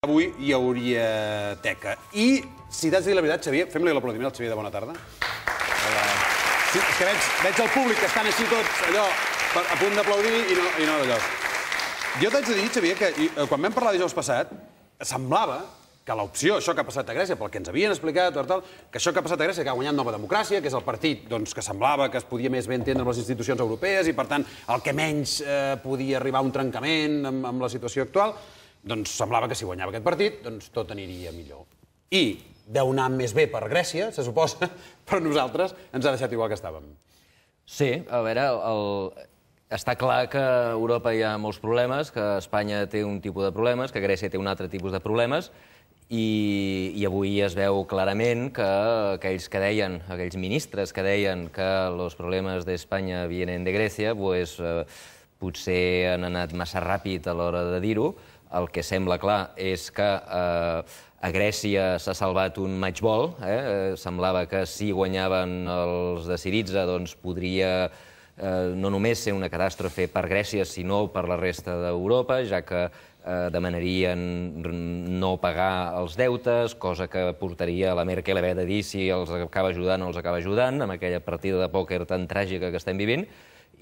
Avui hi hauria teca. I, si t'has de dir la veritat, Xavier, fem-li l'aplaudiment al Xavier de bona tarda. Hola. Sí, és que veig el públic que estan així tots, allò, a punt d'aplaudir i no d'allò. Jo t'haig de dir, Xavier, que quan vam parlar dijous passat, semblava que l'opció, això que ha passat a Grècia, pel que ens havien explicat, que això que ha passat a Grècia, que ha guanyat Nova Democràcia, que és el partit que semblava que es podia més bé entendre amb les institucions europees i, per tant, el que menys podia arribar a un trencament amb la situació actual, doncs semblava que si guanyava aquest partit, doncs tot aniria millor. I deu anar més bé per Grècia, se suposa, però nosaltres ens ha deixat igual que estàvem. Sí, a veure, està clar que a Europa hi ha molts problemes, que Espanya té un tipus de problemes, que Grècia té un altre tipus de problemes, i avui es veu clarament que aquells que deien, aquells ministres que deien que els problemes d'Espanya vienen de Grècia, potser han anat massa ràpid a l'hora de dir-ho. El que sembla clar és que a Grècia s'ha salvat un matchball. Semblava que si guanyaven els de Syriza doncs podria no només ser una catàstrofe per Grècia, sinó per la resta d'Europa, ja que demanarien no pagar els deutes, cosa que portaria la Merkel a haver de dir si els acaba ajudant o els acaba ajudant, amb aquella partida de pòquer tan tràgica que estem vivint,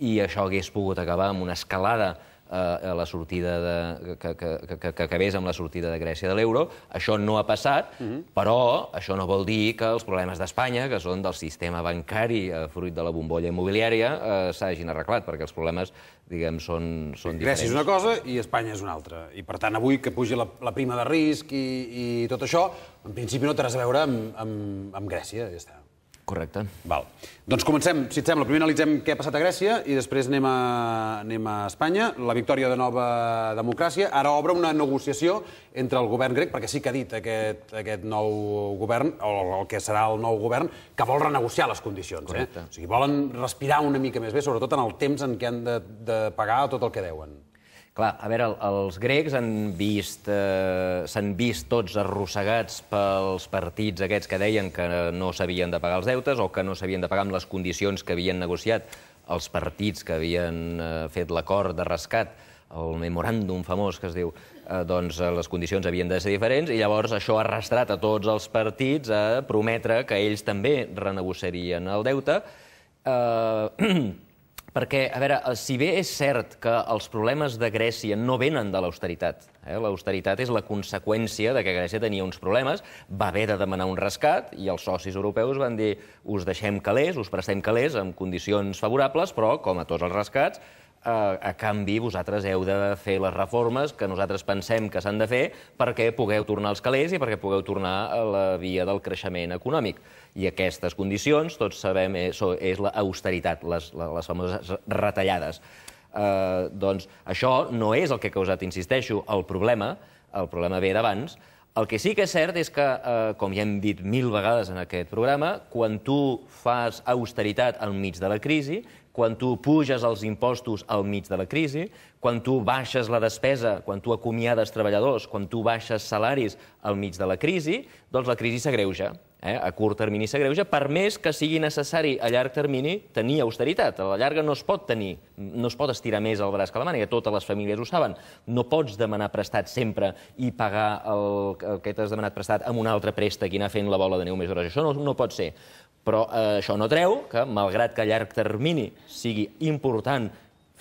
i això hagués pogut acabar amb una escalada a la sortida que acabés amb la sortida de Grècia de l'euro. Això no ha passat, però això no vol dir que els problemes d'Espanya, que són del sistema bancari fruit de la bombolla immobiliària, s'hagin arreglat, perquè els problemes, diguem, són diferents. Grècia és una cosa i Espanya és una altra. I, per tant, avui que pugi la prima de risc i tot això, en principi no té res a veure amb Grècia, ja està. Correcte. Val. Doncs comencem, si et sembla. Primer analitzem què ha passat a Grècia i després anem a Espanya. La victòria de Nova Democràcia. Ara obre una negociació entre el govern grec, perquè sí que ha dit aquest nou govern, o el que serà el nou govern, que vol renegociar les condicions. Correcte. O sigui, volen respirar una mica més bé, sobretot en el temps en què han de pagar tot el que deuen. Clar, a veure, els grecs s'han vist tots arrossegats pels partits aquests que deien que no s'havien de pagar els deutes o que no s'havien de pagar amb les condicions que havien negociat els partits que havien fet l'acord de rescat, el memoràndum famós que es diu, doncs les condicions havien de ser diferents i llavors això ha arrastrat a tots els partits a prometre que ells també renegociarien el deute. Perquè, a veure, si bé és cert que els problemes de Grècia no venen de l'austeritat, l'austeritat és la conseqüència de que Grècia tenia uns problemes, va haver de demanar un rescat i els socis europeus van dir us deixem calés, us prestem calés amb condicions favorables, però, com a tots els rescats, a canvi vosaltres heu de fer les reformes que nosaltres pensem que s'han de fer perquè pugueu tornar als calés i perquè pugueu tornar a la via del creixement econòmic. I aquestes condicions, tots sabem, és l'austeritat, les famoses retallades. Doncs això no és el que ha causat, insisteixo, el problema ve d'abans. El que sí que és cert és que, com ja hem dit 1000 vegades en aquest programa, quan tu fas austeritat enmig de la crisi, quan tu puges els impostos al mig de la crisi, quan tu baixes la despesa, quan tu acomiades treballadors, quan tu baixes salaris al mig de la crisi, doncs la crisi s'agreuja. A curt termini s'agreuja, per més que sigui necessari a llarg termini tenir austeritat. A la llarga no es pot tenir, no es pot estirar més el braç que la màniga, totes les famílies ho saben. No pots demanar prestat sempre i pagar el que t'has demanat prestat amb un altre préstec i anar fent la bola de neu més grossa. Això no pot ser. Però això no treu que, malgrat que a llarg termini sigui important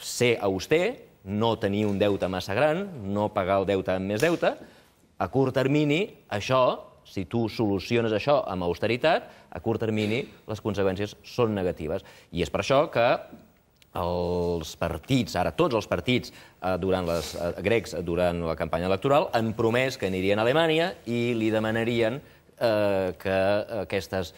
ser auster, no tenir un deute massa gran, no pagar el deute amb més deute, a curt termini això, si tu soluciones això amb austeritat, a curt termini les conseqüències són negatives. I és per això que els partits, ara tots els partits grecs durant la campanya electoral han promès que anirien a Alemanya i li demanarien que aquestes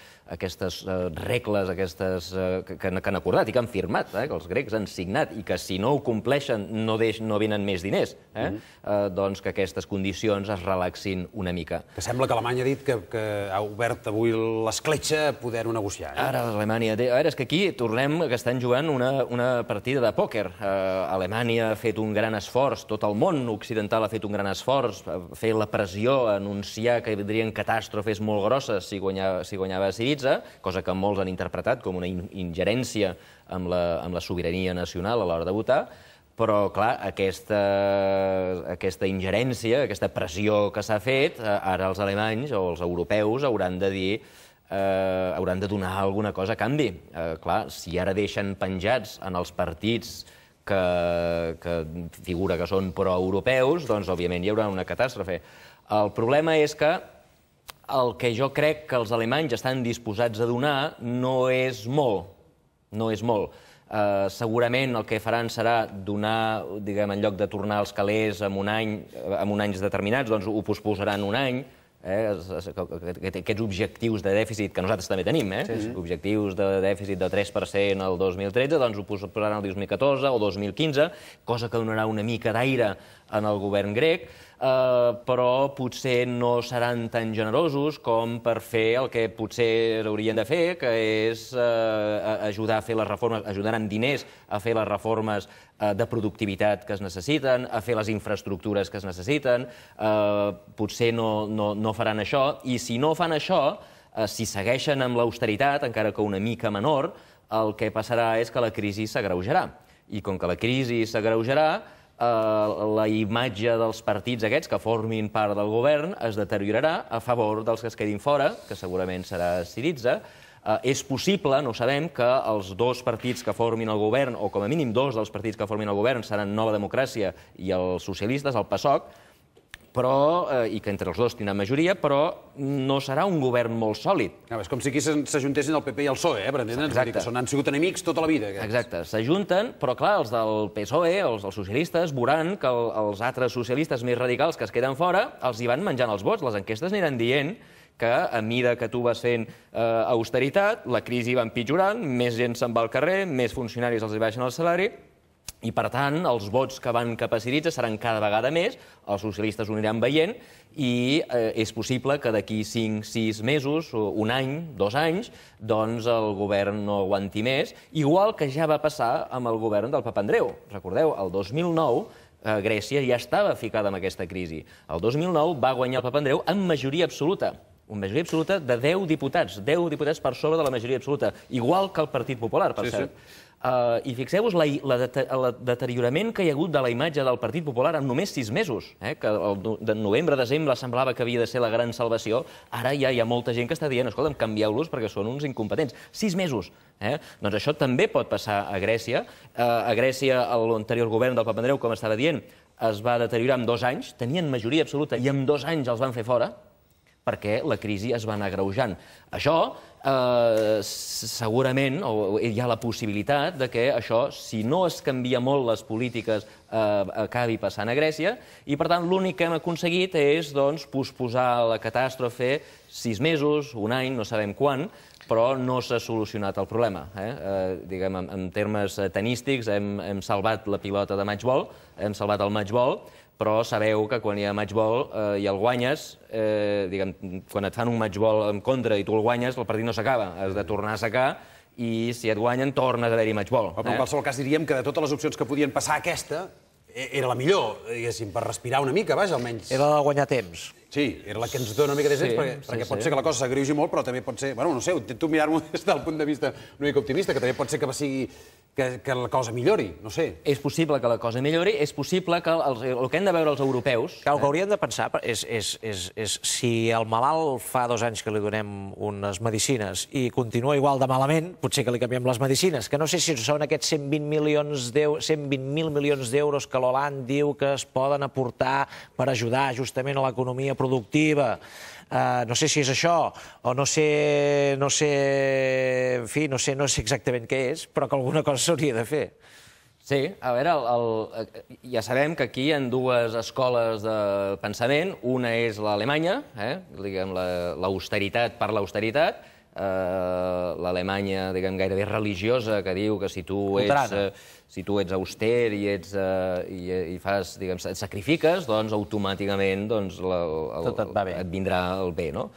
regles que han acordat i que han firmat, que els grecs han signat i que si no ho compleixen no venen més diners, doncs que aquestes condicions es relaxin una mica. Que sembla que Alemanya ha dit que ha obert avui l'escletxa a poder-ho negociar. Ara Alemanya... A veure, és que aquí tornem que estan jugant una partida de pòquer. Alemanya ha fet un gran esforç, tot el món occidental ha fet un gran esforç, fer la pressió, anunciar que vindrien catàstrofes molt grosses si guanyava Syriza, cosa que molts han interpretat com una ingerència amb la sobirania nacional a l'hora de votar, Però, clar, aquesta ingerència, aquesta pressió que s'ha fet, ara els alemanys o els europeus hauran de dir hauran de donar alguna cosa a canvi. Clar, si ara deixen penjats en els partits que figura que són proeuropeus, doncs, òbviament, hi haurà una catàstrofe. El problema és que el que jo crec que els alemanys estan disposats a donar no és molt. No és molt. Segurament el que faran serà donar, diguem, en lloc de tornar als calés en anys determinats, doncs ho posposaran un any. Aquests objectius de dèficit que nosaltres també tenim, objectius de dèficit de 3% el 2013, doncs ho posaran el 2014 o 2015, cosa que donarà una mica d'aire en el govern grec, però potser no seran tan generosos com per fer el que potser haurien de fer, que és ajudar a fer les reformes, ajudar amb diners a fer les reformes de productivitat que es necessiten, a fer les infraestructures que es necessiten. Potser no faran això, i si no fan això, si segueixen amb l'austeritat, encara que una mica menor, el que passarà és que la crisi s'agreujarà. I com que la crisi s'agreujarà, la imatge dels partits aquests que formin part del govern es deteriorarà a favor dels que es quedin fora, que segurament serà Syriza. És possible, no ho sabem, que els dos partits que formin el govern, o com a mínim dos dels partits que formin el govern, seran Nova Democràcia i els socialistes, el PASOK, i que entre els dos tindran majoria, però no serà un govern molt sòlid. És com si aquí s'ajuntessin el PP i el PSOE, per entendre'ns, vull dir que han sigut enemics tota la vida. Exacte, s'ajunten, però clar, els del PSOE, els socialistes, veuran que els altres socialistes més radicals que es queden fora els hi van menjant els vots. Les enquestes aniran dient que a mida que tu vas fent austeritat, la crisi va empitjorant, més gent se'n va al carrer, més funcionaris els hi baixen el salari, i, per tant, els vots que van cap a Syriza seran cada vegada més, els socialistes ho aniran veient, i és possible que d'aquí 5-6 mesos, un any, 2 anys, doncs el govern no aguanti més, igual que ja va passar amb el govern del Papandreou. Recordeu, el 2009 Grècia ja estava ficada en aquesta crisi. El 2009 va guanyar el Papandreou amb majoria absoluta. Una majoria absoluta de 10 diputats. 10 diputats per sobre de la majoria absoluta. Igual que el Partit Popular, per cert. I fixeu-vos el deteriorament que hi ha hagut de la imatge del Partit Popular en només 6 mesos, que de novembre a desembre semblava que havia de ser la gran salvació. Ara ja hi ha molta gent que està dient, escolta'm, canvieu-los perquè són uns incompetents. 6 mesos. Doncs això també pot passar a Grècia. A Grècia, l'anterior govern del Papandreou, com estava dient, es va deteriorar en 2 anys, tenien majoria absoluta i en 2 anys els van fer fora, perquè la crisi es va anar agreujant. Això, segurament, hi ha la possibilitat de que això, si no es canvia molt les polítiques, acabi passant a Grècia, i, per tant, l'únic que hem aconseguit és posposar la catàstrofe 6 mesos, un any, no sabem quan, però no s'ha solucionat el problema. Diguem, en termes tenístics, hem salvat la pilota de matchball, hem salvat el matchball, però sabeu que quan hi ha matchball i el guanyes, quan et fan un matchball en contra i tu el guanyes, el partit no s'acaba. Has de tornar a secar i si et guanyen tornes a haver-hi matchball. Però en qualsevol cas diríem que de totes les opcions que podien passar aquesta, era la millor, diguéssim, per respirar una mica, vaja, almenys. Era de guanyar temps. Sí, era la que ens dona una mica de temps, perquè pot ser que la cosa s'agreugi molt, però també pot ser, bueno, no sé, intento mirar-m'ho des del punt de vista una mica optimista, que també pot ser que sigui que la cosa millori, no sé. És possible que la cosa millori, és possible que el que hem de veure els europeus... El que hauríem de pensar és si el malalt fa 2 anys que li donem unes medicines i continua igual de malament, potser que li canviem les medicines, que no sé si són aquests 120.000 milions d'euros que l'Hollande diu que es poden aportar per ajudar justament a l'economia productiva. No sé si és això, o no sé exactament què és, però que alguna cosa s'hauria de fer. Sí, a veure, ja sabem que aquí hi ha 2 escoles de pensament. Una és l'Alemanya, diguem, l'austeritat per l'austeritat, l'Alemanya, diguem, gairebé religiosa, que diu que si tu ets auster i fas, diguem, et sacrifiques, doncs automàticament et vindrà el bé, no?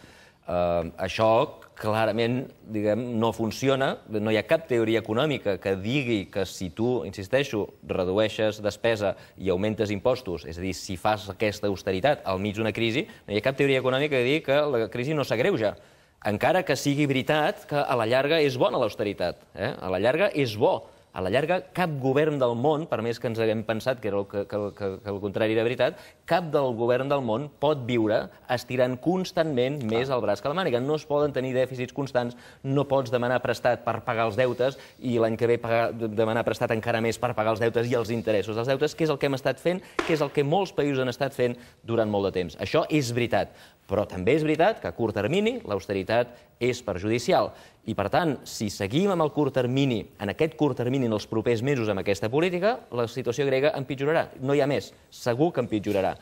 Això clarament, diguem, no funciona. No hi ha cap teoria econòmica que digui que si tu, insisteixo, redueixes despesa i augmentes impostos, és a dir, si fas aquesta austeritat al mig d'una crisi, no hi ha cap teoria econòmica que digui que la crisi no s'agreuja. Encara que sigui veritat que a la llarga és bona l'austeritat. A la llarga és bo. A la llarga, cap govern del món, per més que ens haguem pensat que el contrari era veritat, cap del govern del món pot viure estirant constantment més el braç que la màniga. No es poden tenir dèficits constants, no pots demanar prestat per pagar els deutes i l'any que ve demanar prestat encara més per pagar els deutes i els interessos dels deutes, que és el que hem estat fent, que és el que molts països han estat fent durant molt de temps. Això és veritat. Però també és veritat que a curt termini l'austeritat és perjudicial. I, per tant, si seguim amb el curt termini, en aquest curt termini, en els propers mesos amb aquesta política, la situació grega empitjorarà. No hi ha més. Segur que empitjorarà.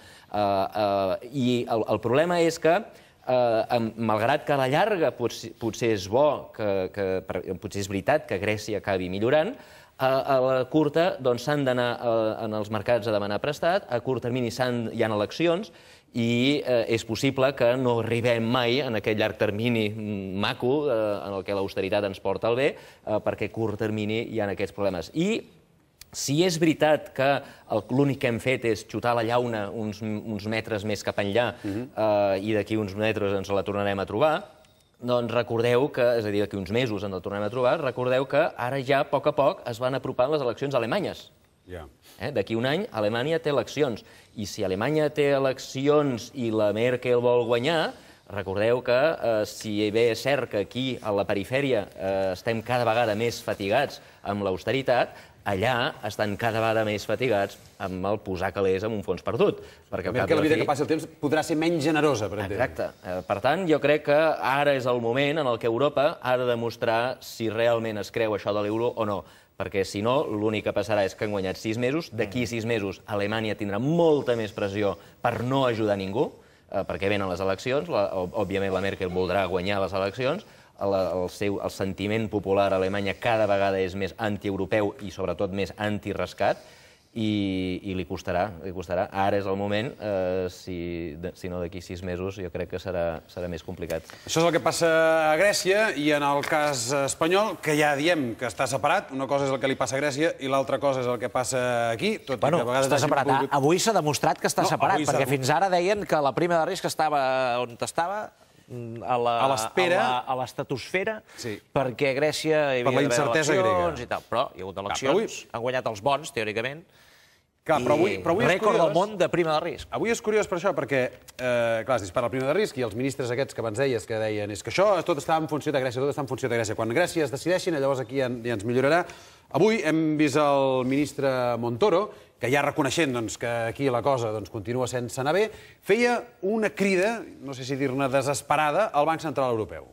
I el problema és que, malgrat que a la llarga potser és bo, potser és veritat que Grècia acabi millorant, a la curta s'han d'anar als mercats a demanar prestat, a curt termini hi ha eleccions, i és possible que no arribem mai en aquest llarg termini maco en el que l'austeritat ens porta al bé, perquè a curt termini hi ha aquests problemes. I si és veritat que l'únic que hem fet és xutar la llauna uns metres més cap enllà i d'aquí uns metres ens la tornarem a trobar, doncs recordeu que, és a dir, d'aquí uns mesos ens la tornarem a trobar, recordeu que ara ja, a poc es van apropant les eleccions alemanyes. D'aquí un any, Alemanya té eleccions. I si Alemanya té eleccions i la Merkel vol guanyar, recordeu que si bé és cert que aquí, a la perifèria, estem cada vegada més fatigats amb l'austeritat, allà estan cada vegada més fatigats amb el posar calés en un fons perdut. Perquè a mesura que passi el temps podrà ser menys generosa, per exemple. Exacte. Per tant, jo crec que ara és el moment en què Europa ha de demostrar si realment es creu això de l'euro o no. Perquè, si no, l'únic que passarà és que han guanyat 6 mesos. D'aquí 6 mesos, Alemanya tindrà molta més pressió per no ajudar ningú, perquè venen les eleccions. Òbviament, la Merkel voldrà guanyar les eleccions. El sentiment popular a Alemanya cada vegada és més antieuropeu i, sobretot, més antirescat. I li costarà. Ara és el moment, si no d'aquí 6 mesos, jo crec que serà més complicat. Això és el que passa a Grècia i en el cas espanyol, que ja diem que està separat. Una cosa és el que li passa a Grècia i l'altra cosa és el que passa aquí. Bueno, està separat. Avui s'ha demostrat que està separat, perquè fins ara deien que la prima de risc estava on estava, a l'estratosfera, perquè Grècia hi havia d'haver eleccions i tal. Però hi ha hagut eleccions, han guanyat els bons, teòricament, i rècord del món de prima de risc. Avui és curiós per això, perquè, clar, es dispara el prima de risc i els ministres aquests que abans deies que deien és que això tot està en funció de Grècia, tot està en funció de Grècia. Quan Grècia es decideixin, llavors aquí ja ens millorarà. Avui hem vist el ministre Montoro, que ja reconeixent que aquí la cosa continua sense anar bé, feia una crida, no sé si dir-ne desesperada, al Banc Central Europeu.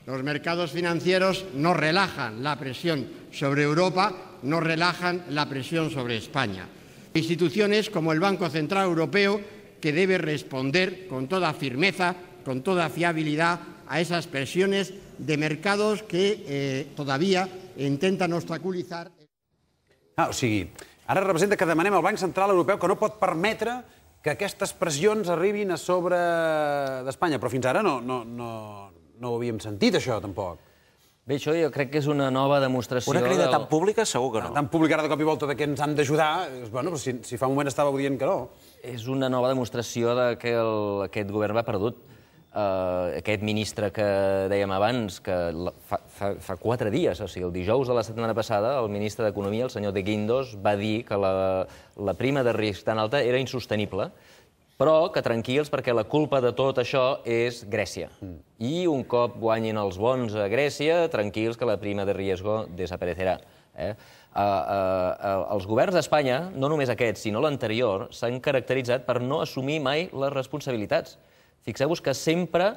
Los mercados financieros no relajan la presión sobre Europa, no relajan la presión sobre España. Instituciones como el Banco Central Europeo, que debe responder con toda firmeza, con toda fiabilidad a esas presiones de mercados que todavía intentan obstaculizar. O sigui, ara representa que demanem al Banc Central Europeu que no pot permetre que aquestes pressions arribin a sobre d'Espanya, però fins ara no ho havíem sentit, això, tampoc. Bé, això jo crec que és una nova demostració... Una crida tan pública, segur que no. Tan pública ara de cop i volta que ens han d'ajudar, bueno, si fa un moment estàveu dient que no. És una nova demostració que aquest govern va perdut. Aquest ministre que dèiem abans, que fa 4 dies, o sigui, el dijous de la setmana passada, el ministre d'Economia, el senyor De Guindos, va dir que la prima de risc tan alta era insostenible, però que tranquils perquè la culpa de tot això és Grècia. I un cop guanyin els bons a Grècia, tranquils que la prima de riesgo desaparecerà. Els governs d'Espanya, no només aquest, sinó l'anterior, s'han caracteritzat per no assumir mai les responsabilitats. Fixeu-vos que sempre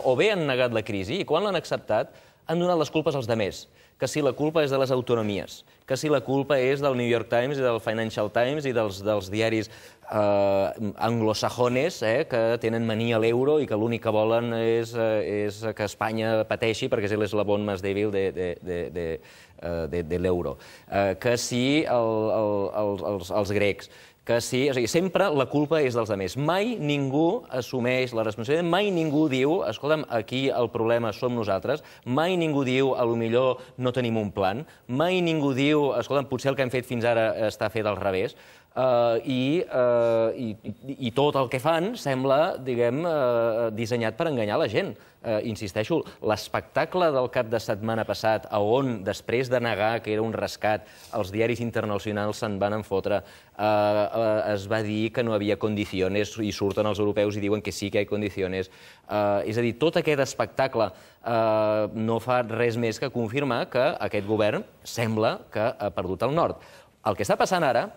o bé han negat la crisi i quan l'han acceptat han donat les culpes als demés. Que si la culpa és de les autonomies, que si la culpa és del New York Times i del Financial Times i dels diaris anglosajones que tenen mania a l'euro i que l'únic que volen és que Espanya pateixi perquè és l'eslabón més dèbil de l'euro. Que si els grecs, que sí, o sigui, sempre la culpa és dels altres. Mai ningú assumeix la responsabilitat, mai ningú diu, escolta'm, aquí el problema som nosaltres, mai ningú diu, potser no tenim un plan, mai ningú diu, escolta'm, potser el que hem fet fins ara està fet al revés. i tot el que fan sembla, diguem, dissenyat per enganyar la gent. Insisteixo, l'espectacle del cap de setmana passat, on, després de negar que era un rescat, els diaris internacionals se'n van enfotre, es va dir que no havia condiciones i surten els europeus i diuen que sí que hi ha condiciones. És a dir, tot aquest espectacle no fa res més que confirmar que aquest govern sembla que ha perdut el nord. El que està passant ara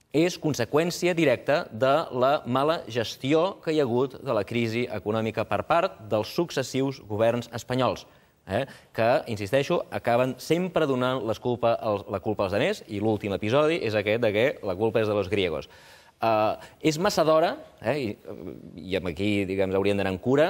és conseqüència directa de la mala gestió que hi ha hagut de la crisi econòmica per part dels successius governs espanyols, que, insisteixo, acaben sempre donant la culpa als altres, i l'últim episodi és aquest de que la culpa és de los griegos. És massa d'hora, i aquí hauríem d'anar amb cura,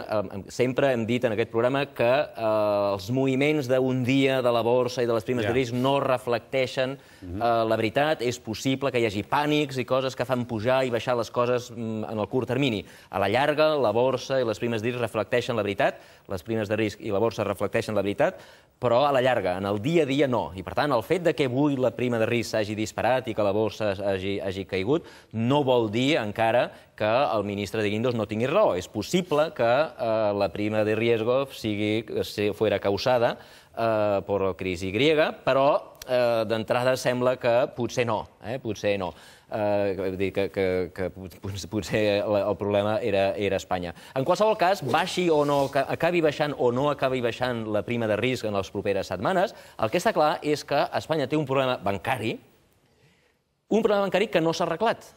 sempre hem dit en aquest programa que els moviments d'un dia de la borsa i de les primes de risc no reflecteixen la veritat. És possible que hi hagi pànics i coses que fan pujar i baixar les coses en el curt termini. A la llarga, la borsa i les primes de risc reflecteixen la veritat, les primes de risc i la borsa reflecteixen la veritat, però a la llarga, en el dia a dia no. I per tant, el fet que avui la prima de risc s'hagi disparat i que la borsa hagi caigut no vol dir encara que el ministre de Guindos no tingui raó. És possible que la prima de riesgo fuera causada per la crisi griega, però d'entrada sembla que potser no. Vull dir que potser el problema era Espanya. En qualsevol cas, baixi o no, acabi baixant o no acabi baixant la prima de risc en les properes setmanes, el que està clar és que Espanya té un problema bancari que no s'ha arreglat.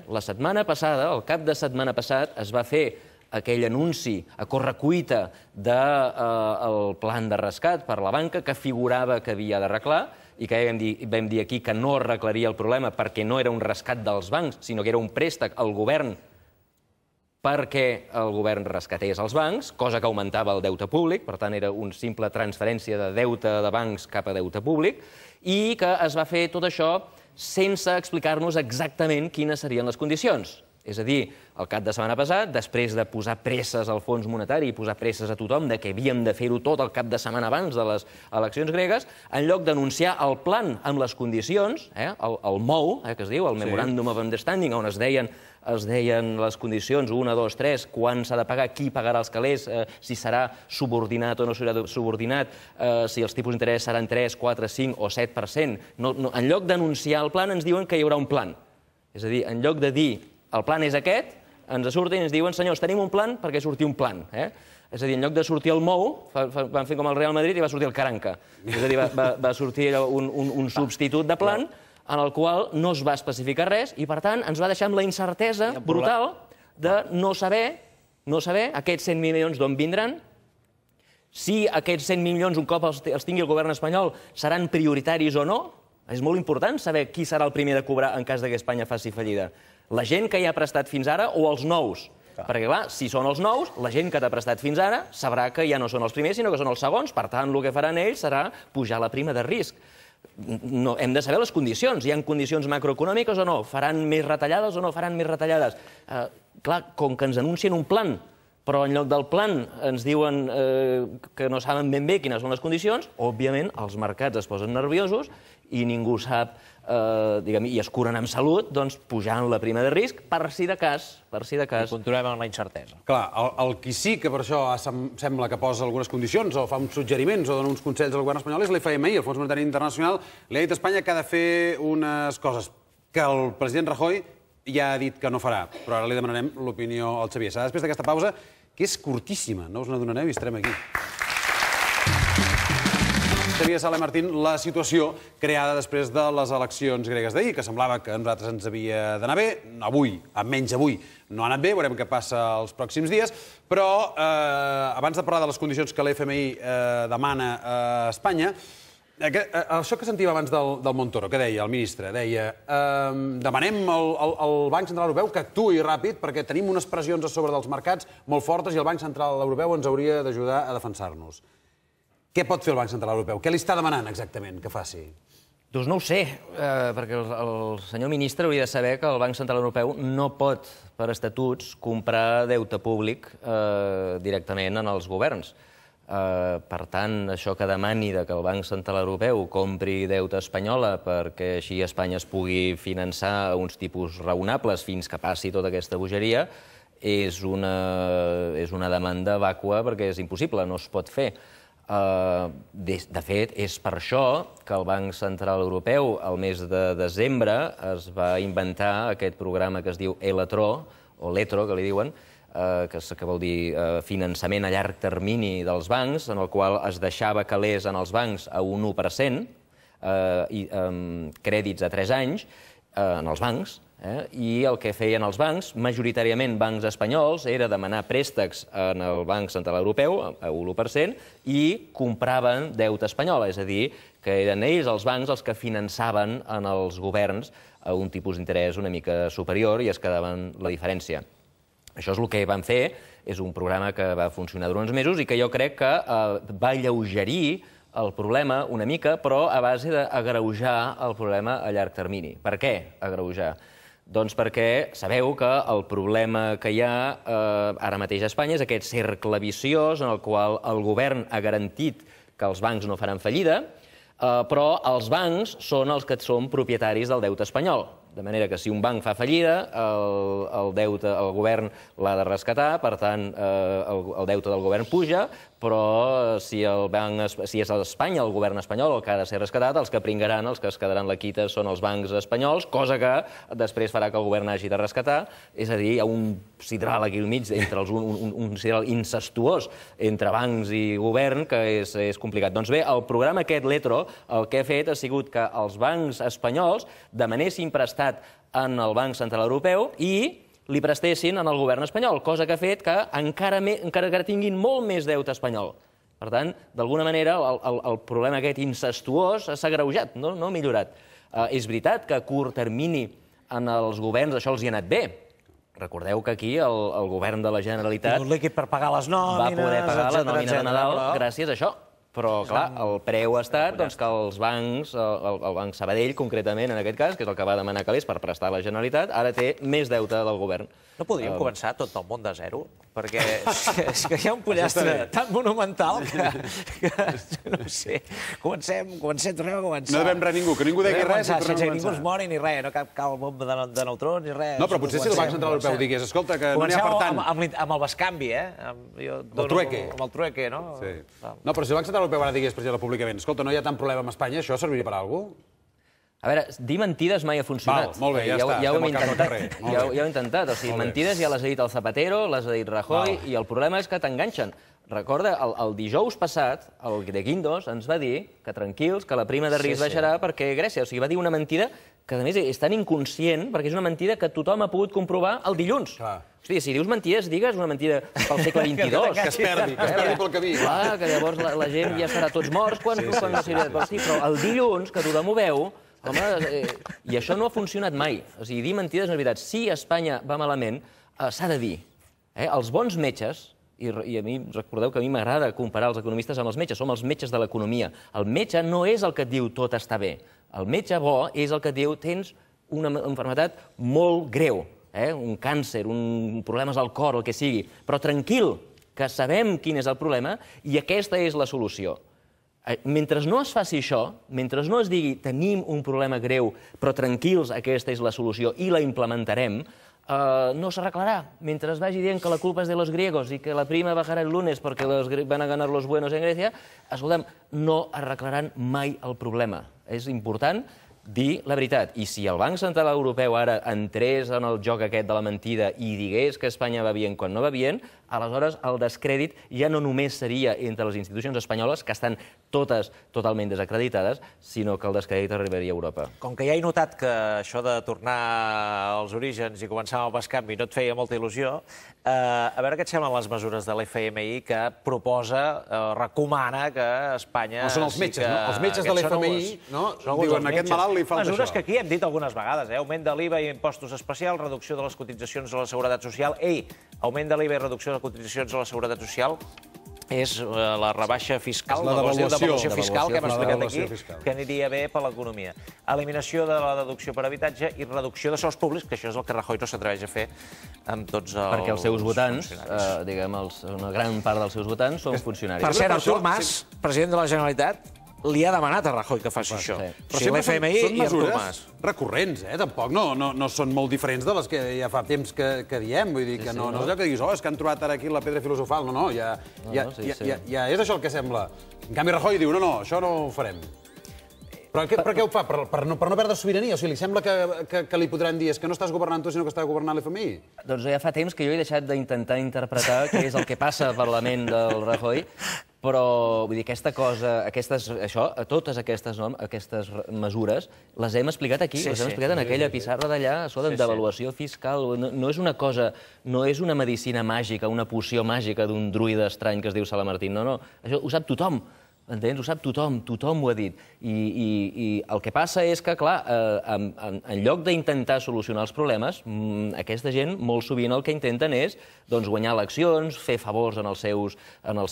La setmana passada, el cap de setmana passat, es va fer aquell anunci a correcuita del plan de rescat per la banca que figurava que havia d'arreglar i que vam dir aquí que no arreglaria el problema perquè no era un rescat dels bancs, sinó que era un préstec al govern perquè el govern rescatés els bancs, cosa que augmentava el deute públic, per tant era una simple transferència de deute de bancs cap a deute públic, i que es va fer tot això sense explicar-nos exactament quines serien les condicions. És a dir, el cap de setmana passat, després de posar presses al Fons Monetari i posar presses a tothom de que havíem de fer-ho tot el cap de setmana abans de les eleccions gregues, en lloc d'anunciar el plan amb les condicions, el MOU, que es diu, el Memorandum of Understanding, on es deien les condicions, 1, 2, 3, quan s'ha de pagar, qui pagarà els calés, si serà subordinat o no serà subordinat, si els tipus d'interès seran 3, 4, 5 o 7%. En lloc d'anunciar el plan, ens diuen que hi haurà un plan. És a dir, en lloc de dir el plan és aquest, ens surten i ens diuen senyors, tenim un plan perquè surti un plan. És a dir, en lloc de sortir el MOU, van fer com el Real Madrid i va sortir el Caranca. És a dir, va sortir un substitut de plan en el qual no es va especificar res i, per tant, ens va deixar amb la incertesa brutal de no saber aquests 100 milions d'on vindran, si aquests 100 milions, un cop els tingui el govern espanyol, seran prioritaris o no. És molt important saber qui serà el primer de cobrar en cas que Espanya faci fallida. La gent que hi ha prestat fins ara o els nous? Perquè, clar, si són els nous, la gent que t'ha prestat fins ara sabrà que ja no són els primers, sinó que són els segons. Per tant, el que faran ells serà pujar la prima de risc. Hem de saber les condicions. Hi ha condicions macroeconòmiques o no? Faran més retallades o no faran més retallades? Clar, com que ens anuncien un plan, però en lloc del plan ens diuen que no saben ben bé quines són les condicions, òbviament els mercats es posen nerviosos i ningú sap, i es curen amb salut, doncs pujant la prima de risc per si de cas. I continuem amb la incertesa. Clar, el qui sí que per això sembla que posa algunes condicions o fa uns suggeriments o dona uns consells al govern espanyol és l'FMI, el Fons Monetari Internacional. Li ha dit a Espanya que ha de fer unes coses que el president Rajoy ja ha dit que no farà, però ara li demanarem l'opinió al Xavier. Serà després d'aquesta pausa, que és curtíssima, no us n'adonareu i estarem aquí. Xavier Sala i Martín, la situació creada després de les eleccions gregues d'ahir, que semblava que a nosaltres ens havia d'anar bé, avui, almenys avui, no ha anat bé, veurem què passa els pròxims dies, però abans de parlar de les condicions que l'FMI demana a Espanya, això que sentim abans del Montoro, que deia el ministre, deia demanem al Banc Central Europeu que actuï ràpid perquè tenim unes pressions a sobre dels mercats molt fortes i el Banc Central Europeu ens hauria d'ajudar a defensar-nos. Què pot fer el Banc Central Europeu? Què li està demanant exactament que faci? Doncs no ho sé, perquè el senyor ministre hauria de saber que el Banc Central Europeu no pot, per estatuts, comprar deute públic directament en els governs. Per tant, això que demani que el Banc Central Europeu compri deute espanyola perquè així Espanya es pugui finançar a uns tipus raonables fins que passi tota aquesta bogeria és una demanda vàcua perquè és impossible, no es pot fer. De fet, és per això que el Banc Central Europeu, al mes de desembre, es va inventar aquest programa que es diu ELATRO, o LETRO, que li diuen, que vol dir finançament a llarg termini dels bancs, en el qual es deixava calés en els bancs a un 1%, crèdits a 3 anys, en els bancs, i el que feien els bancs, majoritàriament bancs espanyols, era demanar préstecs en el Banc Central Europeu, a 1%, i compraven deute espanyol, és a dir, que eren ells, els bancs, els que finançaven en els governs a un tipus d'interès una mica superior i es quedaven la diferència. Això és el que van fer, és un programa que va funcionar durant uns mesos i que jo crec que va alleugerir el problema una mica, però a base d'agreujar el problema a llarg termini. Per què agreujar? Doncs perquè sabeu que el problema que hi ha ara mateix a Espanya és aquest cercle viciós en el qual el govern ha garantit que els bancs no faran fallida, però els bancs són els que són propietaris del deute espanyol. De manera que si un banc fa fallida, el govern l'ha de rescatar, per tant, el deute del govern puja, però si és Espanya, el govern espanyol, el que ha de ser rescatat, els que pringaran, els que es quedaran la quita són els bancs espanyols, cosa que després farà que el govern hagi de rescatar. És a dir, hi ha un sidral aquí al mig, un sidral incestuós entre bancs i govern, que és complicat. Doncs bé, el programa aquest, LETRO, el que ha fet ha sigut que els bancs espanyols demanessin prestat en el Banc Central Europeu i li prestessin en el govern espanyol, cosa que ha fet que encara tinguin molt més deute espanyol. Per tant, d'alguna manera, el problema aquest incestuós s'ha agreujat, no ha millorat. És veritat que a curt termini en els governs això els hi ha anat bé. Recordeu que aquí el govern de la Generalitat un líquid per pagar les nòmines, va poder pagar la nòmina de Nadal etcètera, gràcies a això. Però, clar, el preu ha estat que els bancs, el Banc Sabadell, concretament, en aquest cas, que és el que va demanar calés per prestar a la Generalitat, ara té més deute del govern. No podríem començar tot el món de zero? Perquè és que hi ha un pollastre tan monumental que no sé, tornem a començar. No devem res ningú, que ningú digui res i tornem a sense que ningú començar. es mori ni res, no cal bomba de neutrons ni res. No, però potser si el Banc Central Europeu digués, escolta, que no n'hi ha per tant. Amb el bescanvi, Amb el trueque. Amb el trueque, no? No, però si el Banc Central Europeu ara digués, per exemple, públicament, escolta, no hi ha tant problema amb Espanya, això serviria per a alguna cosa? A veure, dir mentides mai ha funcionat. Val, molt bé, ja està. Ja ho hem intentat. Ja ho he intentat. O sigui, mentides ja les ha dit el Zapatero, les ha dit Rajoy, i el problema és que t'enganxen. Recorda, el dijous passat, el de Guindos ens va dir que tranquils, que la prima de risc baixarà perquè Grècia. O sigui, va dir una mentida que, a més, és tan inconscient perquè és una mentida que tothom ha pogut comprovar el dilluns. Hosti, si dius mentides, digues una mentida pel segle XXII. Que es perdi pel camí. Clar, que llavors la gent ja estarà tots morts quan no sigui de... Sí, però el dilluns, que tothom ho veu, home, i això no ha funcionat mai. O sigui, dir mentides no és veritat. Si Espanya va malament, s'ha de dir. Els bons metges, i a mi, recordeu que a mi m'agrada comparar els economistes amb els metges, som els metges de l'economia. El metge no és el que et diu tot està bé. El metge bo és el que et diu tens una malaltia molt greu, un càncer, problemes al cor, el que sigui, però tranquil, que sabem quin és el problema i aquesta és la solució. Mentre no es faci això, mentre no es digui tenim un problema greu, però tranquils, aquesta és la solució i la implementarem, no s'arreglarà. Mentre es vagi dient que la culpa és de los griegos i que la prima bajarà el lunes perquè van a ganar los buenos en Grècia, escolta'm, no arreglaran mai el problema. És important dir la veritat. I si el Banc Central Europeu ara entrés en el joc aquest de la mentida i digués que Espanya va bien quan no va bien, aleshores el descrèdit ja no només seria entre les institucions espanyoles, que estan totes totalment desacreditades, sinó que el descrèdit arribaria a Europa. Com que ja he notat que això de tornar als orígens i començar amb el bescanvi no et feia molta il·lusió, a veure què et semblen les mesures de l'FMI que proposa, recomana que Espanya... Són els metges, no? Els metges de l'FMI, no? Diuen, a aquest malalt li falta això. Mesures que aquí hem dit algunes vegades, augment de l'IVA i impostos especials, reducció de les cotitzacions a la Seguretat Social. Augment de l'IVA i reducció de les cotitzacions a la Seguretat Social, és la rebaixa fiscal, la devaluació fiscal que hem explicat aquí, fiscal. que aniria bé per l'economia. Eliminació de la deducció per habitatge i reducció de sous públics, que això és el que Rajoy no s'atreveix a fer amb tots els Perquè els seus votants, diguem, una gran part dels seus votants són funcionaris. Per cert, Artur Mas, president de la Generalitat, li ha demanat a Rajoy que faci això. Però Si l'FMI i Artur Mas. mesures recurrents, tampoc no són molt diferents de les que ja fa temps que diem. Vull dir que no és allò que diguis, és que han trobat ara aquí la pedra filosofal. No, ja és això el que sembla. En canvi, Rajoy diu, no, això no ho farem. Però què ho fa? Per no perdre sobirania? O sigui, li sembla que li podran dir és que no estàs governant tu, sinó que està governant l'FMI? Doncs ja fa temps que jo he deixat d'intentar interpretar què és el que passa per la ment del Rajoy, però vull dir, totes aquestes mesures les hem explicat aquí, les hem explicat en aquella pissarra d'allà, això de devaluació fiscal. No és una cosa, no és una medicina màgica, una poció màgica d'un druida estrany que es diu Salamartín. No, això ho sap tothom. Entens? Ho sap tothom, tothom ho ha dit. I el que passa és que, clar, en lloc d'intentar solucionar els problemes, aquesta gent molt sovint el que intenten és guanyar eleccions, fer favors en els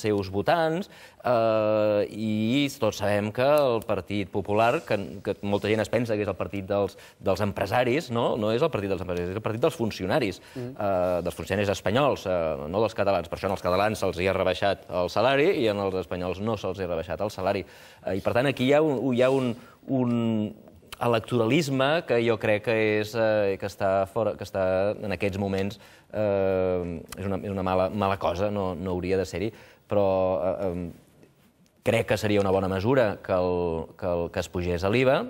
seus votants, i tots sabem que el Partit Popular, que molta gent es pensa que és el partit dels empresaris, no és el partit dels empresaris, és el partit dels funcionaris espanyols, no dels catalans. Per això als catalans se'ls hi ha rebaixat el salari i als espanyols no se'ls hi ha rebaixat el salari. I, per tant, aquí hi ha un electoralisme que jo crec que està en aquests moments és una mala cosa, no hauria de ser-hi, però crec que seria una bona mesura que es pugés l'IVA.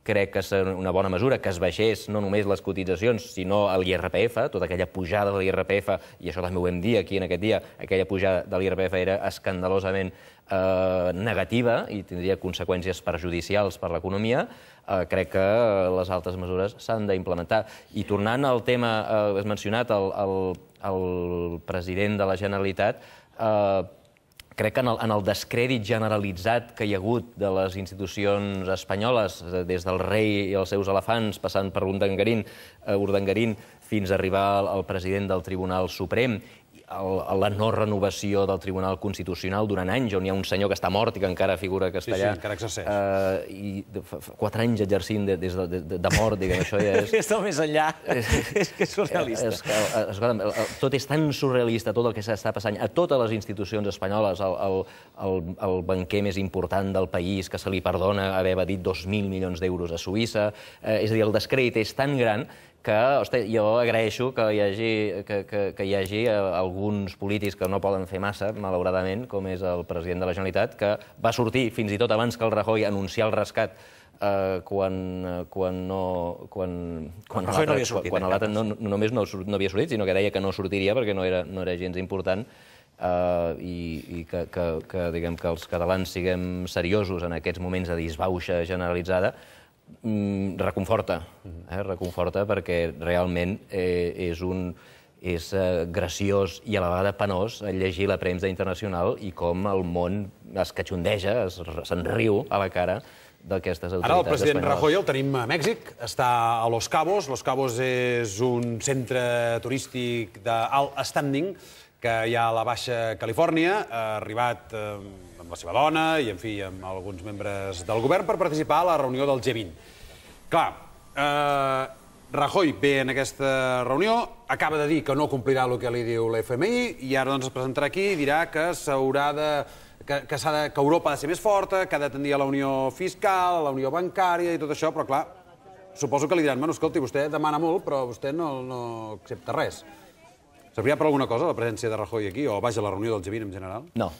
Crec que és una bona mesura que es baixés no només les cotitzacions, sinó l'IRPF, tota aquella pujada de l'IRPF, i això també ho vam dir aquí en aquest dia, aquella pujada de l'IRPF era escandalosament negativa i tindria conseqüències perjudicials per l'economia. Crec que les altres mesures s'han d'implementar. I tornant al tema, has mencionat el president de la Generalitat, crec que en el descrèdit generalitzat que hi ha hagut de les institucions espanyoles, des del rei i els seus elefants, passant per Urdangarín, fins a arribar al president del Tribunal Suprem, la no renovació del Tribunal Constitucional durant anys, on hi ha un senyor que està mort i que encara figura castellà. Sí, encara exerceix. I 4 anys exercint de mort, diguem, això ja és... És del més enllà. És que és surrealista. Tot és tan surrealista, tot el que s'està passant a totes les institucions espanyoles, el banquer més important del país, que se li perdona haver evadit 2.000 milions d'euros a Suïssa. És a dir, el descrèdit és tan gran que, ostres, jo agraeixo que hi hagi alguns polítics que no poden fer massa, malauradament, com és el president de la Generalitat, que va sortir, fins i tot abans que el Rajoy, a anunciar el rescat quan l'altre no només no havia sortit, sinó que deia que no sortiria perquè no era gens important, i que els catalans siguem seriosos en aquests moments de disbauxa generalitzada, reconforta perquè realment és graciós i a la vegada penós llegir la premsa internacional i com el món es catxondeja, se'n riu a la cara d'aquestes autoritats espanyoles. Ara el president Rajoy el tenim a Mèxic, està a Los Cabos. Los Cabos és un centre turístic d'alt standing que hi ha a la Baixa Califòrnia, ha arribat amb la seva dona i, en fi, amb alguns membres del govern per participar a la reunió del G20. Clar, Rajoy ve en aquesta reunió, acaba de dir que no complirà el que li diu l'FMI i ara es presentarà aquí i dirà que que Europa ha de ser més forta, que ha de tendir a la unió fiscal, a la unió bancària i tot això, però clar, suposo que li diran, bueno, escolti, vostè demana molt, però vostè no accepta res. Servirà per alguna cosa la presència de Rajoy aquí, o vaja, la reunió del G20 en general? No.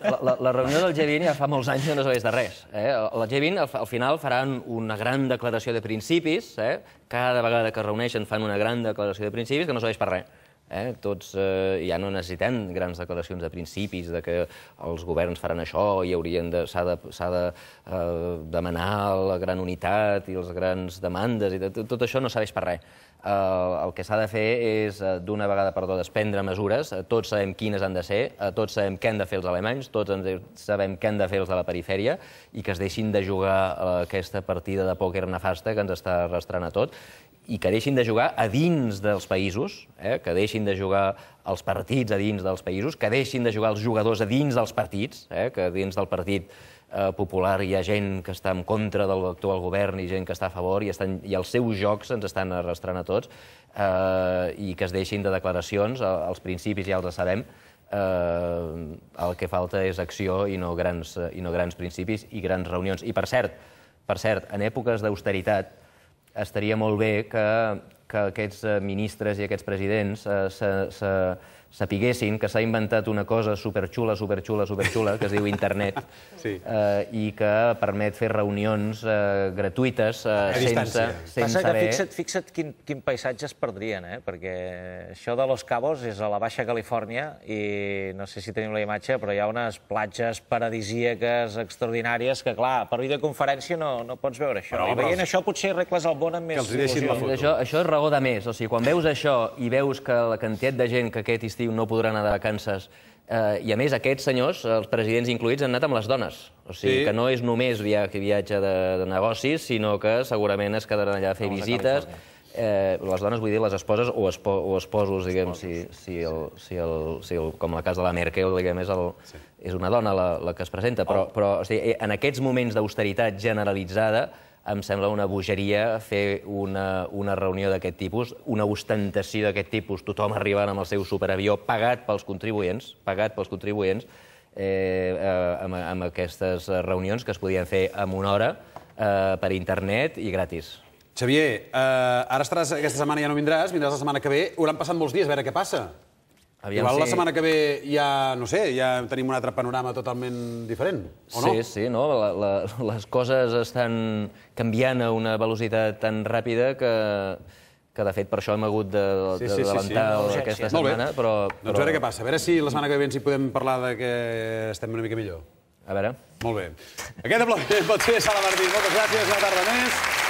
La reunió del G20 ja fa molts anys que no serveix de res. El G20 al final faran una gran declaració de principis, cada vegada que es reuneixen fan una gran declaració de principis que no serveix per res. Tots ja no necessitem grans declaracions de principis de que els governs faran això i s'ha de demanar la gran unitat i les grans demandes, i tot això no serveix per res. El que s'ha de fer és, d'una vegada per totes, prendre mesures. Tots sabem quines han de ser, tots sabem què han de fer els alemanys, tots sabem què han de fer els de la perifèria i que es deixin de jugar aquesta partida de pòquer nefasta que ens està arrastrant a tot. i que deixin de jugar a dins dels països, que deixin de jugar els partits a dins dels països, que deixin de jugar els jugadors a dins dels partits, que dins del Partit Popular hi ha gent que està en contra de l'actual govern i gent que està a favor, i els seus jocs ens estan arrastrant a tots, i que es deixin de declaracions, els principis ja els sabem, el que falta és acció i no grans principis i grans reunions. I per cert, en èpoques d'austeritat estaria molt bé que aquests ministres i aquests presidents sapiguessin que s'ha inventat una cosa superxula, que es diu internet, i que permet fer reunions gratuïtes sense saber... Fixa't quin paisatge es perdrien, perquè això de Los Cabos és a la Baixa Califòrnia i no sé si tenim la imatge, però hi ha unes platges paradisíaques extraordinàries que, clar, per videoconferència no pots veure això. I veient això potser arregles el món amb més il·lusió. Això és raó de més. O sigui, quan veus això i veus que la quantitat de gent que aquest estiu no podrà anar de vacances, i a més aquests senyors, els presidents incluïts, han anat amb les dones. O sigui, que no és només viatge de negocis, sinó que segurament es quedaran allà a fer visites. Les dones, vull dir, les esposes o esposos, diguem, com el cas de la Merkel, diguem, és una dona la que es presenta. Però en aquests moments d'austeritat generalitzada, em sembla una bogeria fer una reunió d'aquest tipus, una ostentació d'aquest tipus, tothom arribant amb el seu superavió pagat pels contribuents, amb aquestes reunions que es podien fer en una hora per internet i gratis. Xavier, ara estaràs, aquesta setmana ja no vindràs la setmana que ve, hauran passat molts dies, a veure què passa. Igual la setmana que ve ja, no sé, ja tenim un altre panorama totalment diferent, o no? Sí, no? Les coses estan canviant a una velocitat tan ràpida que de fet per això hem hagut d'avançar aquesta setmana. Doncs a veure què passa, a veure si la setmana que ve ens hi podem parlar que estem una mica millor. A veure. Molt bé. Aquest aplaudiment pot ser Sala Martín. Moltes gràcies, una tarda més.